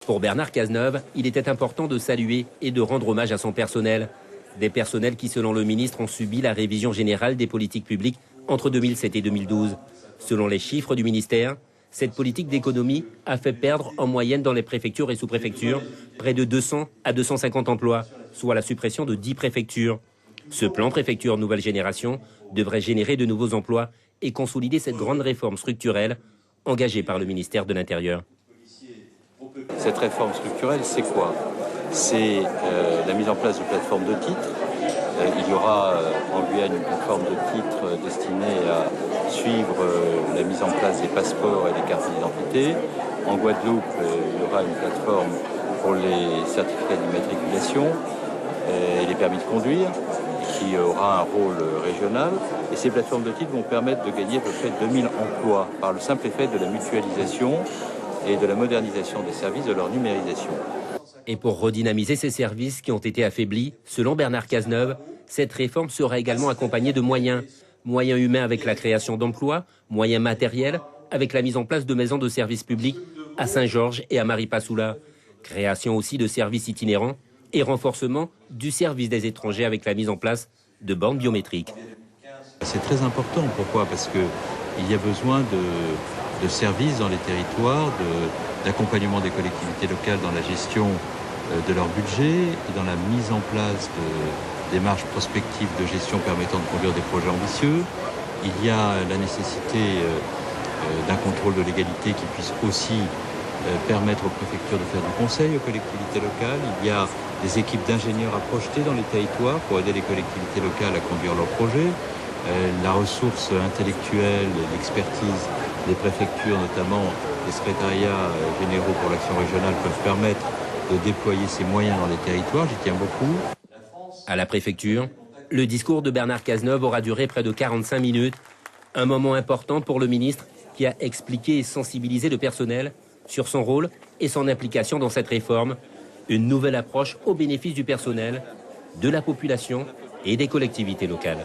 Pour Bernard Cazeneuve, il était important de saluer et de rendre hommage à son personnel. Des personnels qui, selon le ministre, ont subi la révision générale des politiques publiques entre 2007 et 2012. Selon les chiffres du ministère, cette politique d'économie a fait perdre en moyenne dans les préfectures et sous-préfectures près de 200 à 250 emplois, soit la suppression de 10 préfectures. Ce plan préfecture nouvelle génération devrait générer de nouveaux emplois et consolider cette grande réforme structurelle engagée par le ministère de l'Intérieur. Cette réforme structurelle, c'est quoi? C'est la mise en place de plateformes de titres. Il y aura en Guyane une plateforme de titres destinée à suivre la mise en place des passeports et des cartes d'identité. En Guadeloupe, il y aura une plateforme pour les certificats d'immatriculation et les permis de conduire, qui aura un rôle régional. Et ces plateformes de titres vont permettre de gagner à peu près 2000 emplois par le simple effet de la mutualisation et de la modernisation des services, de leur numérisation. Et pour redynamiser ces services qui ont été affaiblis, selon Bernard Cazeneuve, cette réforme sera également accompagnée de moyens. Moyens humains avec la création d'emplois, moyens matériels avec la mise en place de maisons de services publics à Saint-Georges et à Maripasoula. Création aussi de services itinérants et renforcement du service des étrangers avec la mise en place de bornes biométriques. C'est très important. Pourquoi? Parce qu'il y a besoin de services dans les territoires, d'accompagnement des collectivités locales dans la gestion de leur budget et dans la mise en place de démarches prospectives de gestion permettant de conduire des projets ambitieux. Il y a la nécessité d'un contrôle de légalité qui puisse aussi permettre aux préfectures de faire du conseil aux collectivités locales. Il y a des équipes d'ingénieurs à projeter dans les territoires pour aider les collectivités locales à conduire leurs projets. La ressource intellectuelle et l'expertise des préfectures, notamment les secrétariats généraux pour l'action régionale, peuvent permettre de déployer ces moyens dans les territoires. J'y tiens beaucoup. À la préfecture, le discours de Bernard Cazeneuve aura duré près de 45 minutes. Un moment important pour le ministre qui a expliqué et sensibilisé le personnel sur son rôle et son implication dans cette réforme. Une nouvelle approche au bénéfice du personnel, de la population et des collectivités locales.